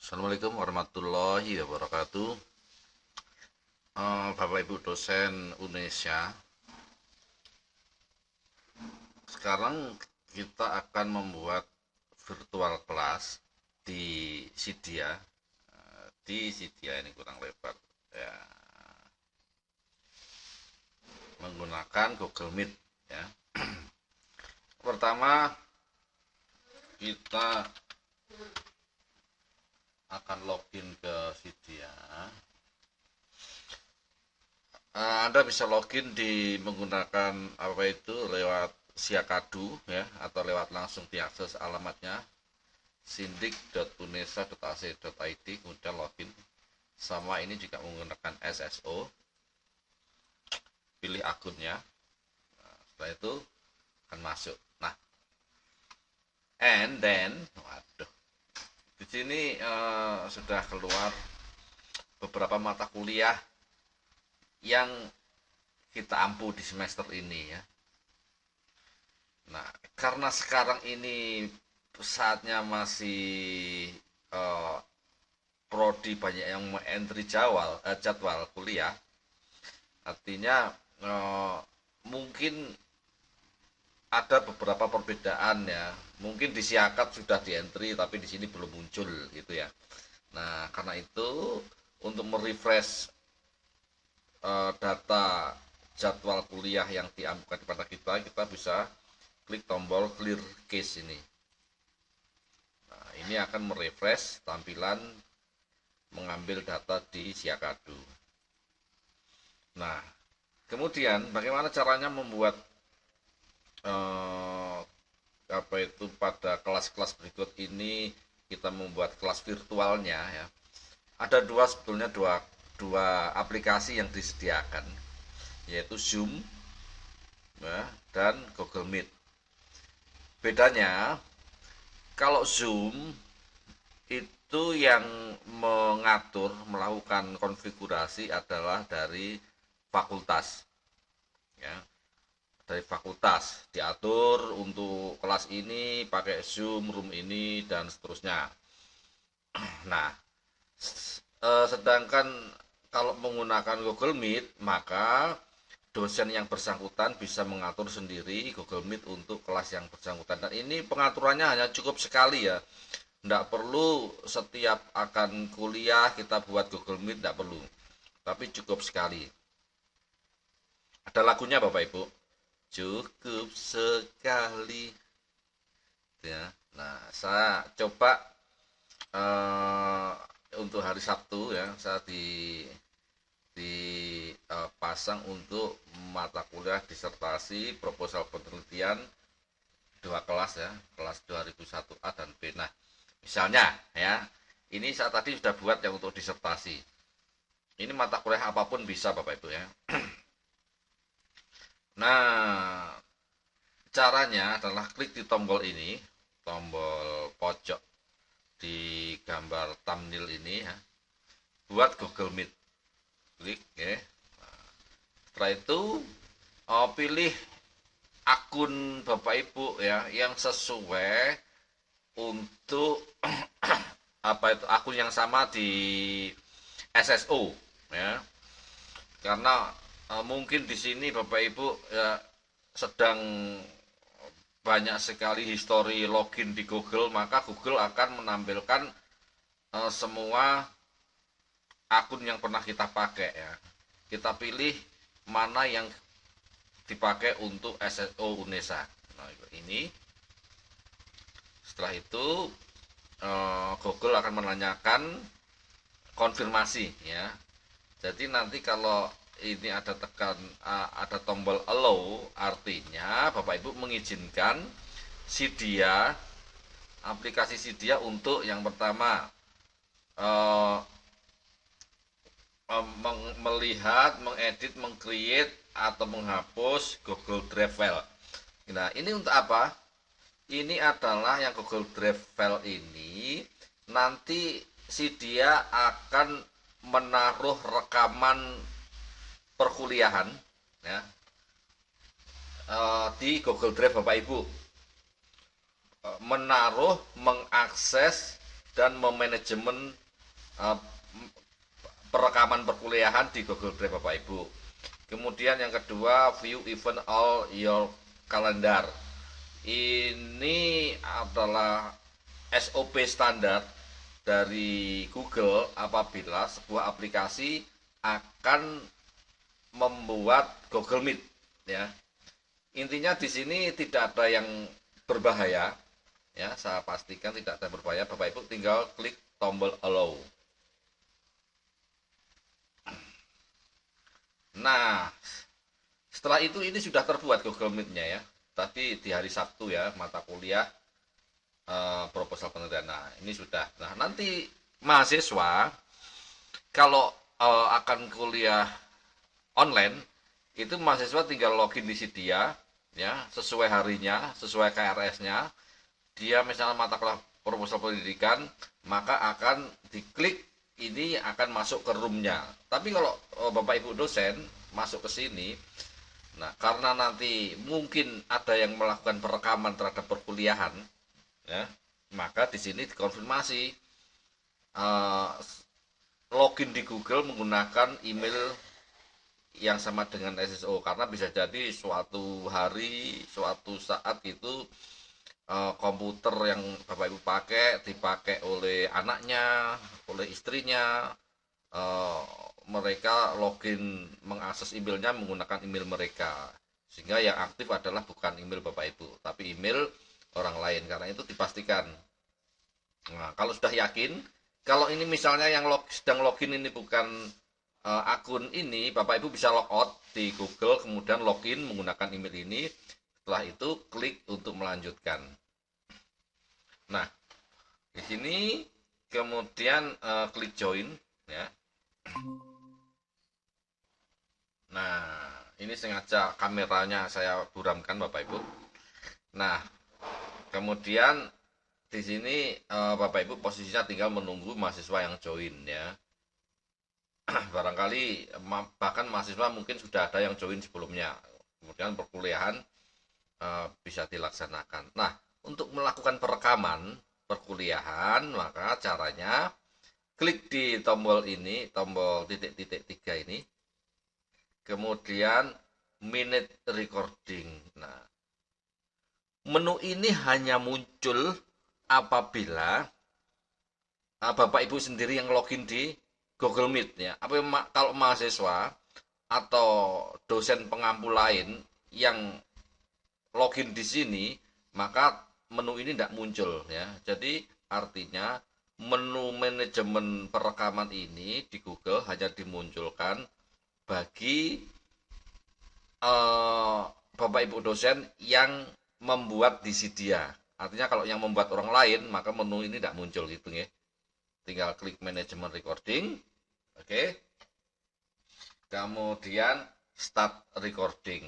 Assalamualaikum warahmatullahi wabarakatuh. Bapak Ibu dosen Unesya, sekarang kita akan membuat virtual class di Sidia. Di Sidia ini kurang lebar ya, menggunakan Google Meet ya. Pertama kita akan login ke Sidia. Anda bisa login di menggunakan apa itu lewat Siakadu ya, atau lewat langsung diakses alamatnya sindik.unesa.ac.id, kemudian login. Sama ini juga menggunakan SSO, pilih akunnya. Setelah itu akan masuk. Nah, and then waduh, di sini sudah keluar beberapa mata kuliah yang kita ampu di semester ini ya. Nah, karena sekarang ini saatnya masih prodi banyak yang entry jadwal kuliah, artinya mungkin ada beberapa perbedaan ya. Mungkin di Siakat sudah di entry tapi di sini belum muncul gitu ya. Nah, karena itu untuk merefresh data jadwal kuliah yang diamukan kepada kita bisa klik tombol clear case ini. Nah, ini akan merefresh tampilan mengambil data di Siakadu. Nah, kemudian bagaimana caranya membuat apa itu pada kelas-kelas berikut ini kita membuat kelas virtualnya ya. Ada sebetulnya dua aplikasi yang disediakan, yaitu Zoom ya, dan Google Meet. Bedanya, kalau Zoom itu yang melakukan konfigurasi adalah dari fakultas ya, dari fakultas diatur untuk kelas ini pakai Zoom, room ini dan seterusnya. Nah, sedangkan kalau menggunakan Google Meet, maka dosen yang bersangkutan bisa mengatur sendiri Google Meet untuk kelas yang bersangkutan. Dan ini pengaturannya hanya cukup sekali ya. Tidak perlu setiap akan kuliah kita buat Google Meet, tidak perlu. Tapi cukup sekali. Ada lagunya Bapak Ibu. Cukup sekali. Ya. Nah, saya coba untuk hari Sabtu ya, saya dipasang untuk mata kuliah disertasi proposal penelitian dua kelas ya, kelas 2001A dan B. Nah, misalnya ya, ini saya tadi sudah buat yang untuk disertasi. Ini mata kuliah apapun bisa Bapak Ibu ya. Nah, caranya adalah klik di tombol ini, tombol pojok di gambar thumbnail ini ya, buat Google Meet. Klik ya. Setelah itu pilih akun Bapak Ibu ya yang sesuai untuk apa itu akun yang sama di SSO ya. Karena mungkin di sini Bapak Ibu ya sedang banyak sekali histori login di Google, maka Google akan menampilkan semua akun yang pernah kita pakai ya. Kita pilih mana yang dipakai untuk SSO Unesa. Nah, ini setelah itu Google akan menanyakan konfirmasi ya. Jadi nanti kalau ini ada tombol allow, artinya Bapak Ibu mengizinkan Sidia, aplikasi Sidia untuk yang pertama melihat, mengedit, mengcreate atau menghapus Google Drive file. Nah, ini untuk apa? Ini adalah yang Google Drive file ini nanti Sidia akan menaruh rekaman perkuliahan ya, di Google Drive Bapak Ibu, menaruh, mengakses dan memanajemen uh, perekaman perkuliahan di Google Drive Bapak Ibu. Kemudian yang kedua, view event all your calendar. Ini adalah SOP standar dari Google apabila sebuah aplikasi akan membuat Google Meet, ya. Intinya di sini tidak ada yang berbahaya, ya. Saya pastikan tidak ada yang berbahaya. Bapak Ibu tinggal klik tombol allow. Nah, setelah itu ini sudah terbuat Google Meet-nya, ya. Tapi di hari Sabtu, ya, mata kuliah proposal penelitian. Nah, ini sudah. Nah, nanti mahasiswa kalau akan kuliah online itu mahasiswa tinggal login di Sidia, ya, sesuai harinya, sesuai KRS-nya. Dia misalnya mata kuliah proposal pendidikan, maka akan diklik, ini akan masuk ke room-nya. Tapi kalau Bapak Ibu dosen masuk ke sini, nah karena nanti mungkin ada yang melakukan perekaman terhadap perkuliahan, ya, maka di sini dikonfirmasi login di Google menggunakan email yang sama dengan SSO, karena bisa jadi suatu hari, suatu saat itu komputer yang Bapak Ibu dipakai oleh anaknya, oleh istrinya, mereka login mengakses emailnya menggunakan email mereka, sehingga yang aktif adalah bukan email Bapak Ibu tapi email orang lain. Karena itu dipastikan. Nah, kalau sudah yakin, kalau ini misalnya yang sedang login ini bukan akun ini, Bapak Ibu bisa logout di Google, kemudian login menggunakan email ini. Setelah itu klik untuk melanjutkan. Nah, di sini kemudian klik join, ya. Nah, ini sengaja kameranya saya buramkan Bapak Ibu. Nah, kemudian di sini Bapak Ibu posisinya tinggal menunggu mahasiswa yang join, ya. Barangkali bahkan mahasiswa mungkin sudah ada yang join sebelumnya. Kemudian perkuliahan bisa dilaksanakan. Nah, untuk melakukan perekaman perkuliahan, maka caranya klik di tombol ini, tombol titik-titik 3 ini. Kemudian minute recording. Nah, menu ini hanya muncul apabila Bapak Ibu sendiri yang login di Google Meet, ya. Kalau mahasiswa atau dosen pengampu lain yang login di sini, maka menu ini tidak muncul, ya. Jadi artinya menu manajemen perekaman ini di Google hanya dimunculkan bagi Bapak Ibu dosen yang membuat di Sidia. Artinya kalau yang membuat orang lain, maka menu ini tidak muncul gitu, ya. Tinggal klik manajemen recording, oke. Kemudian start recording.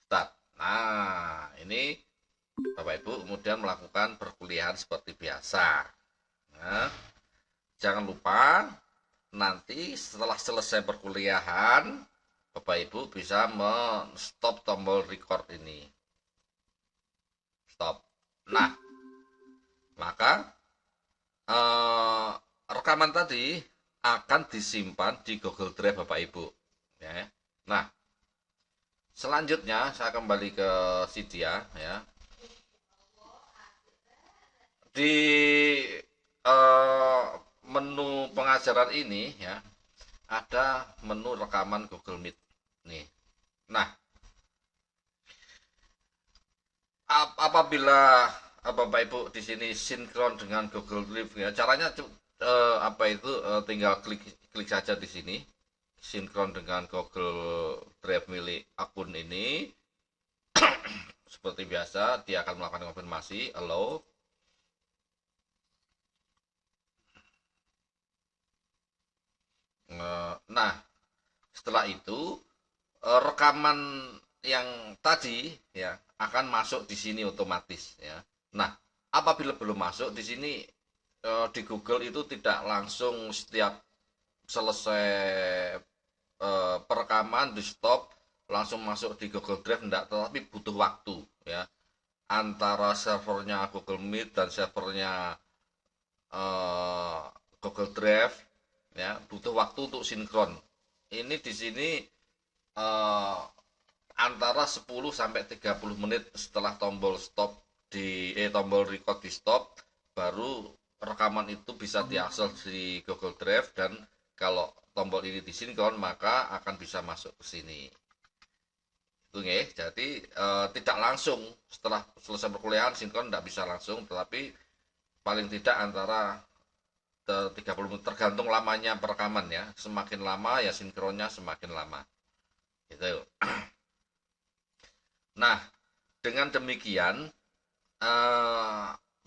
Start. Nah, ini Bapak Ibu kemudian melakukan perkuliahan seperti biasa. Nah, jangan lupa nanti setelah selesai perkuliahan, Bapak Ibu bisa men-stop tombol record ini. Stop. Nah, maka rekaman tadi akan disimpan di Google Drive Bapak Ibu, ya. Nah, selanjutnya saya kembali ke Sidia, ya. Di menu pengajaran ini, ya, ada menu rekaman Google Meet nih. Nah, apabila Bapak Ibu di sini sinkron dengan Google Drive, ya, caranya tinggal klik saja di sini sinkron dengan Google Drive milik akun ini. Seperti biasa dia akan melakukan konfirmasi allow. Nah, setelah itu rekaman yang tadi, ya, akan masuk di sini otomatis, ya. Nah, apabila belum masuk di sini di Google itu tidak langsung setiap selesai perekaman di stop langsung masuk di Google Drive, enggak, tetapi butuh waktu, ya. antara servernya Google Meet dan servernya eh, Google Drive, ya butuh waktu untuk sinkron. Ini di sini eh, antara 10 sampai 30 menit setelah tombol stop tombol record di stop, baru rekaman itu bisa diakses di Google Drive, dan kalau tombol ini disinkron maka akan bisa masuk ke sini. Itu nggih. Jadi tidak langsung setelah selesai perkuliahan sinkron, tidak bisa langsung, tetapi paling tidak antara 30 menit, tergantung lamanya perekaman ya. Semakin lama ya sinkronnya semakin lama. Gitu. Nah, dengan demikian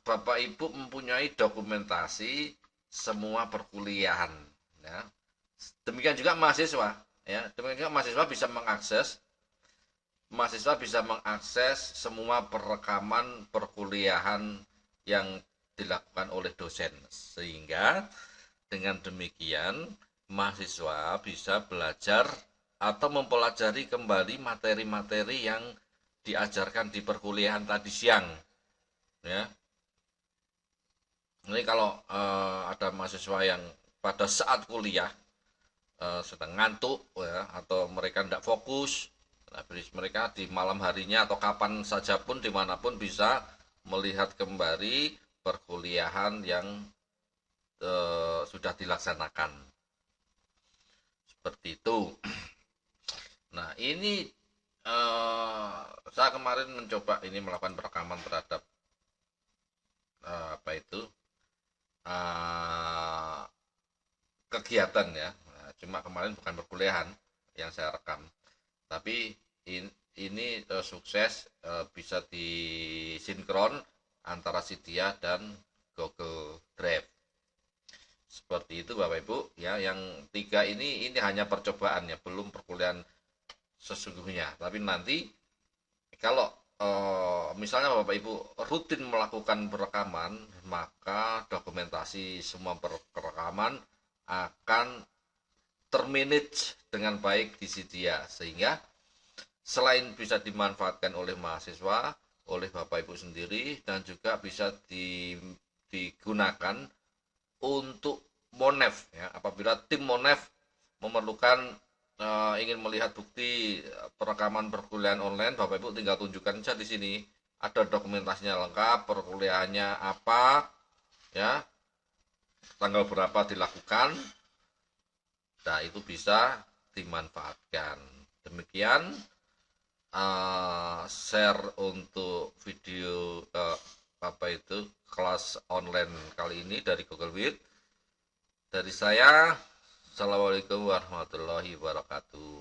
Bapak Ibu mempunyai dokumentasi semua perkuliahan ya. Demikian juga mahasiswa ya. Demikian juga mahasiswa bisa mengakses semua perekaman perkuliahan yang dilakukan oleh dosen, sehingga dengan demikian mahasiswa bisa belajar atau mempelajari kembali materi-materi yang diajarkan di perkuliahan tadi siang ya. Ini kalau ada mahasiswa yang pada saat kuliah sedang ngantuk ya, atau mereka tidak fokus, nah, mereka di malam harinya atau kapan saja pun dimanapun bisa melihat kembali perkuliahan yang sudah dilaksanakan seperti itu. Nah ini saya kemarin mencoba ini melakukan perekaman terhadap apa itu uh, kegiatan ya. Nah, cuma kemarin bukan perkuliahan yang saya rekam, tapi ini sukses bisa disinkron antara Cydia dan Google Drive. Seperti itu Bapak Ibu ya. Yang tiga ini hanya percobaan ya, belum perkuliahan sesungguhnya. Tapi nanti kalau misalnya Bapak Ibu rutin melakukan perekaman, maka dokumentasi semua perekaman akan termanage dengan baik di Cydia, sehingga selain bisa dimanfaatkan oleh mahasiswa, oleh Bapak Ibu sendiri, dan juga bisa digunakan untuk Monef ya. Apabila tim Monef memerlukan ingin melihat bukti perekaman perkuliahan online, Bapak Ibu tinggal tunjukkan saja di sini, ada dokumentasinya lengkap, perkuliahannya apa ya, tanggal berapa dilakukan. Nah itu bisa dimanfaatkan. Demikian share untuk video apa itu kelas online kali ini dari Google Meet. Dari saya, assalamualaikum warahmatullahi wabarakatuh.